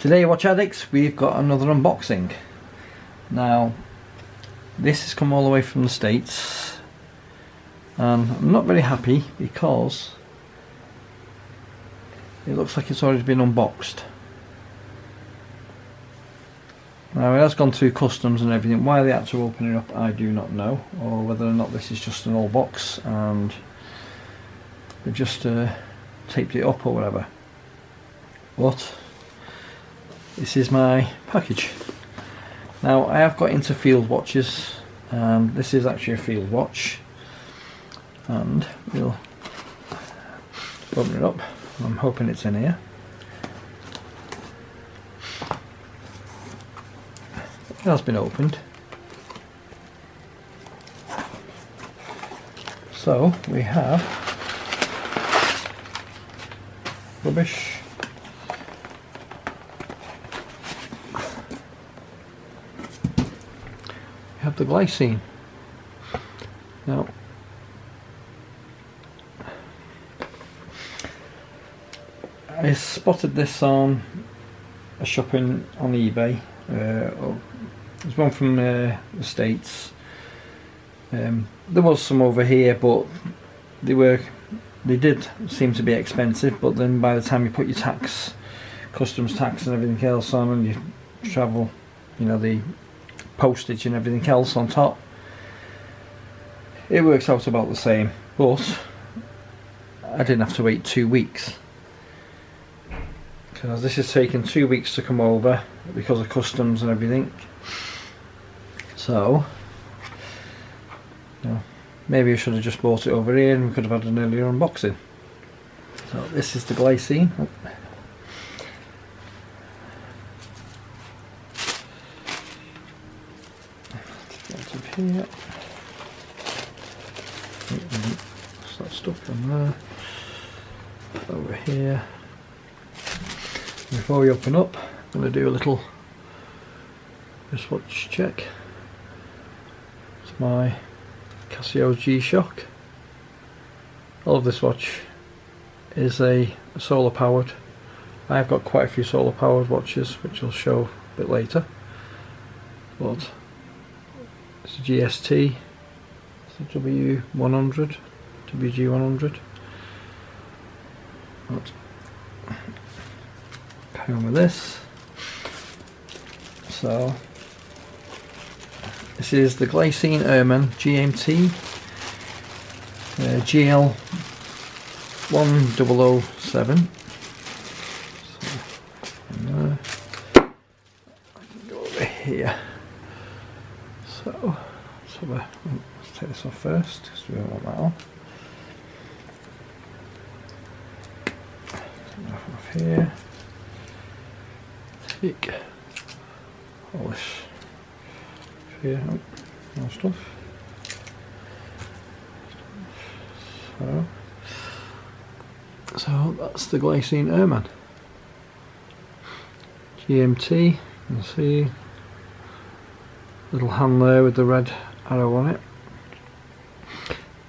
Today, watch addicts, we've got another unboxing. Now, this has come all the way from the States, and I'm not very happy because it looks like it's already been unboxed. Now, it has gone through customs and everything. Why they had to open it up, I do not know, or whether or not this is just an old box and they just taped it up or whatever. But this is my package. Now, I have got into field watches, and this is actually a field watch, and we'll open it up. I'm hoping it's in here. It has been opened. So we have rubbish. We have the glycine. Now, I spotted this on a shopping on eBay. There's one from the States. There was some over here, but they did seem to be expensive. But then by the time you put your tax, customs tax and everything else on, and you travel, you know, the postage and everything else on top, it works out about the same. But I didn't have to wait 2 weeks, because this has taken 2 weeks to come over because of customs and everything. So, you know, maybe I should have just bought it over here and we could have had an earlier unboxing. So this is the glycine. Out of here. So that's stuck on there. Over here. Before we open up, I'm going to do a little wristwatch check. It's my Casio G-Shock. I love this watch. It is a solar powered. I've got quite a few solar powered watches, which I'll show a bit later. But it's a GST. It's a W100, WG100. But carry on with this. So this is the Glycine Airman GMT GL1007. So, I can go over here. So let's take this off first, because we don't want that on. Take that off here. Take all this here, more stuff. So that's the Glycine Airman GMT. You can see little hand there with the red arrow on it.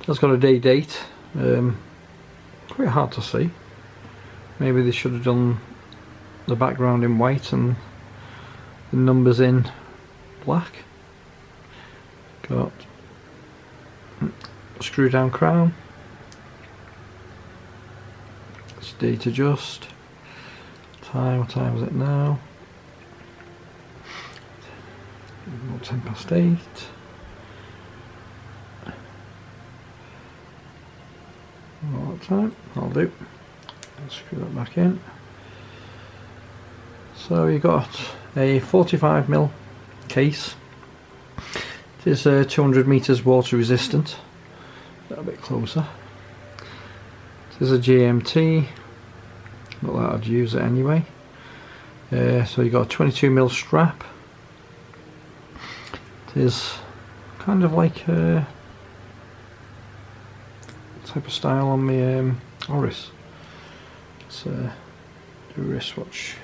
It's got a day date. Quite hard to see. Maybe they should have done the background in white and the numbers in black. Got a screw down crown. It's date adjust. Time, what time is it now? 8:10. What time? I'll do. Let's screw that back in. So you got a 45mm case. It is 200 meters water resistant. A bit closer. It is a GMT. Not that I'd use it anyway. So you got a 22mm strap. It is kind of like a type of style on the Oris. It's a wristwatch.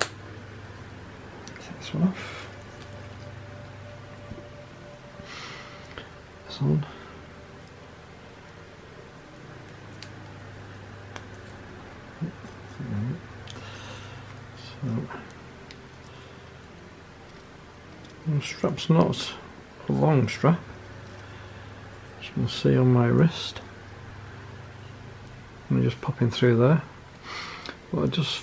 Take this one off. This on. The strap's not a long strap, as you can see on my wrist. I'm just popping through there, but it just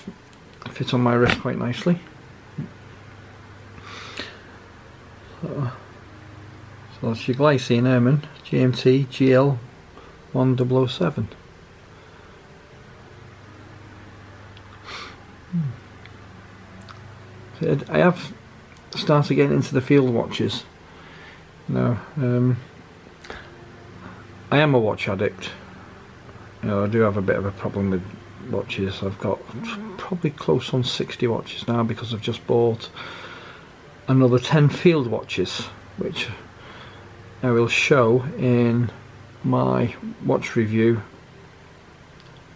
fits on my wrist quite nicely. So that's your Glycine Airman GL1007. I have started getting into the field watches. I am a watch addict. I do have a bit of a problem with watches. I've got probably close on 60 watches now because I've just bought another 10 field watches, which I will show in my watch review.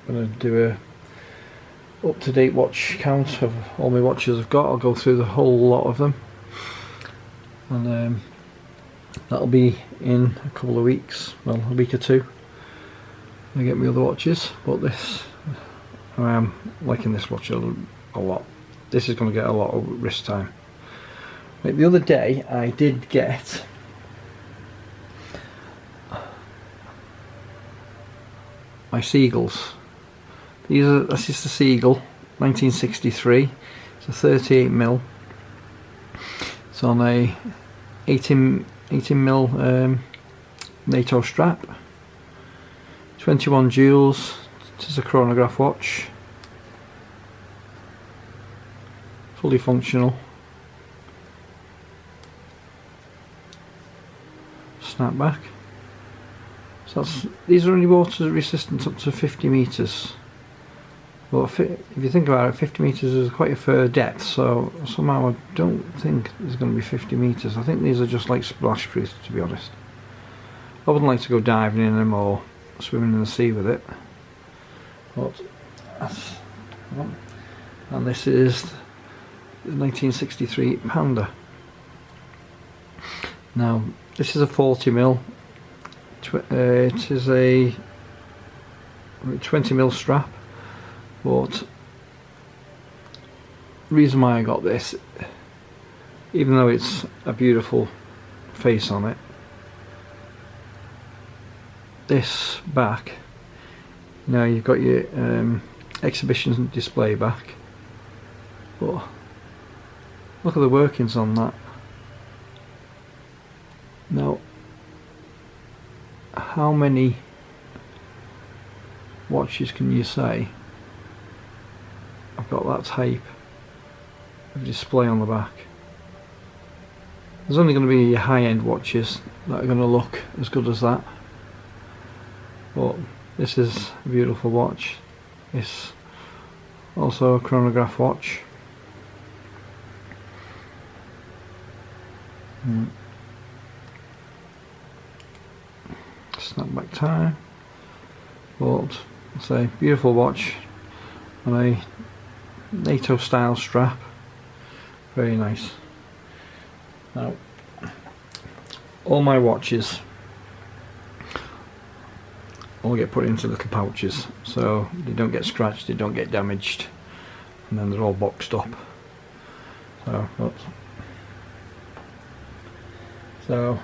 I'm going to do a up-to-date watch count of all my watches I've got. I'll go through the whole lot of them, and that'll be in a couple of weeks, well, a week or two. I get my other watches, but this, I am liking this watch a lot. This is going to get a lot of wrist time. Like the other day I did get my Seagulls. This is the Seagull 1963. It's a 38mm. It's on a 18mm NATO strap. 21 joules. It is a chronograph watch. Fully functional. Snapback. So these are only water resistant up to 50 metres. Well, if you think about it, 50 metres is quite a fair depth, so somehow I don't think there's going to be 50 metres. I think these are just like splash proof, to be honest. I wouldn't like to go diving in them or swimming in the sea with it. But that's, and this is the 1963 Panda. Now this is a 40mm. It is a 20mm strap. But the reason why I got this, even though it's a beautiful face on it, this back, now you've got your exhibition display back, but look at the workings on that. Now, how many watches can you say I've got that type of display on the back? There's only going to be high-end watches that are going to look as good as that, but this is a beautiful watch. It's also a chronograph watch. Snapback time, but it's a beautiful watch on a NATO style strap. Very nice. Now, all my watches all get put into little pouches, so they don't get scratched, they don't get damaged, and then they're all boxed up. So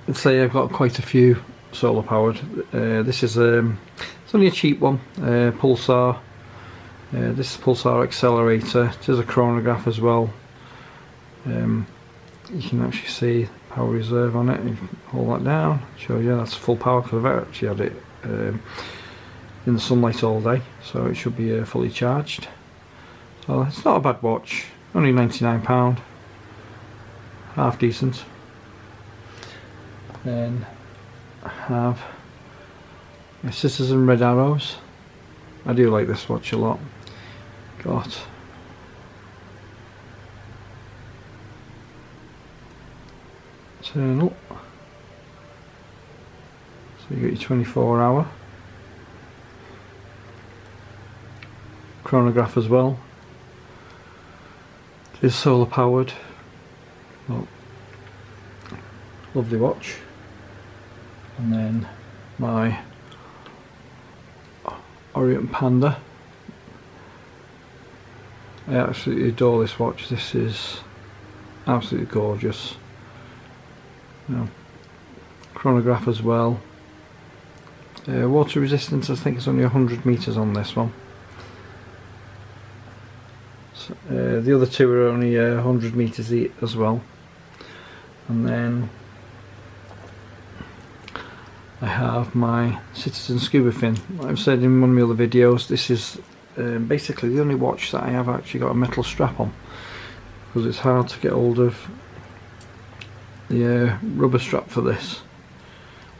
let's say I've got quite a few solar powered. This is it's only a cheap one, Pulsar. This is Pulsar Accelerator. It is a chronograph as well. You can actually see power reserve on it. You can hold that down, show you that's full power, because I've actually had it in the sunlight all day, so it should be fully charged. So it's not a bad watch, only £99, half decent. Then I have my Citizen Red Arrows. I do like this watch a lot. Got eternal, so you got your 24-hour chronograph as well. It is solar powered. Well, lovely watch. And then my Orion Panda I absolutely adore this watch. This is absolutely gorgeous. You know, chronograph as well. Water resistance, I think it's only 100 meters on this one. So, the other two are only 100 meters as well. And then I have my Citizen Scuba Fin. Like I've said in one of my other videos, this is basically the only watch that I have actually got a metal strap on, because it's hard to get hold of the rubber strap for this.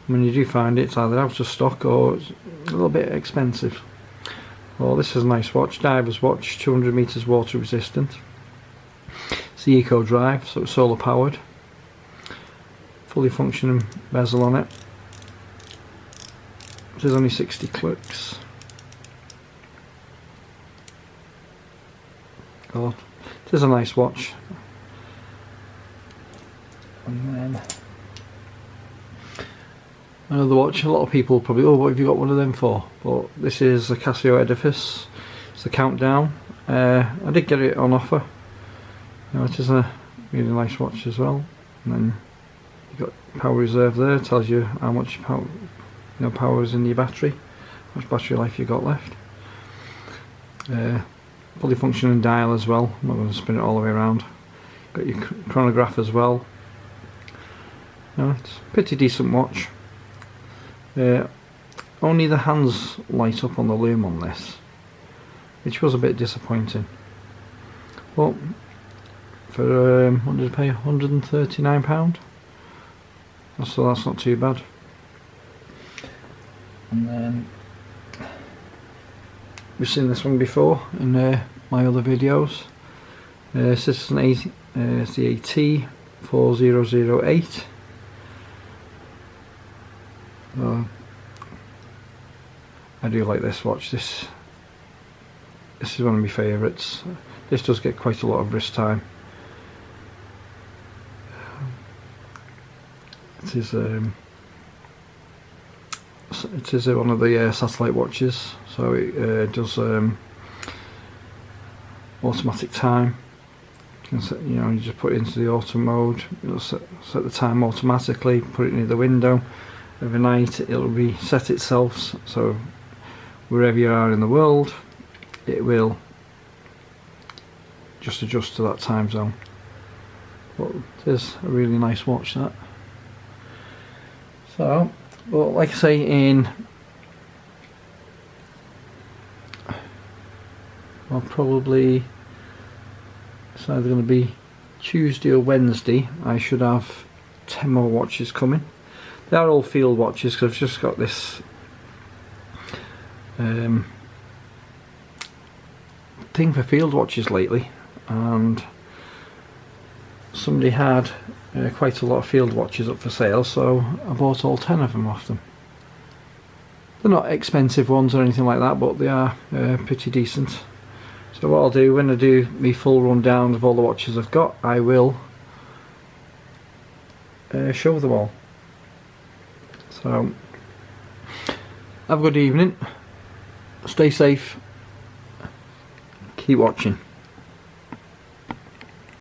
When you do find it, it's either out of stock or it's a little bit expensive. Well, this is a nice watch, diver's watch, 200 meters water resistant. It's the Eco Drive, so it's solar powered. Fully functioning bezel on it. There's only 60 clicks. God, it is a nice watch. And then another watch. A lot of people probably, oh, what have you got one of them for? But this is a Casio Edifice. It's the Countdown. I did get it on offer. You know, it is a really nice watch as well. And then you've got power reserve there. It tells you how much power, power is in your battery, how much battery life you got left. Fully functioning dial as well. I'm not going to spin it all the way around. Got your chronograph as well. It's a pretty decent watch. Only the hands light up on the loom on this, which was a bit disappointing. But for what did I pay? £139. So that's not too bad. And then we've seen this one before in my other videos. Citizen it's the AT4008. I do like this watch. This is one of my favourites. This does get quite a lot of wrist time. It is one of the satellite watches, so it does automatic time. You can you just put it into the auto mode. It'll set the time automatically. Put it near the window. Every night it'll reset itself, so wherever you are in the world, it will just adjust to that time zone. But it is a really nice watch, that. So, well, like I say, probably it's either going to be Tuesday or Wednesday. I should have 10 more watches coming. They are all field watches, because I've just got this thing for field watches lately, and somebody had quite a lot of field watches up for sale, so I bought all 10 of them off them. They're not expensive ones or anything like that, but they are pretty decent. So what I'll do, when I do my full rundown of all the watches I've got, I will show them all. So, have a good evening, stay safe, keep watching.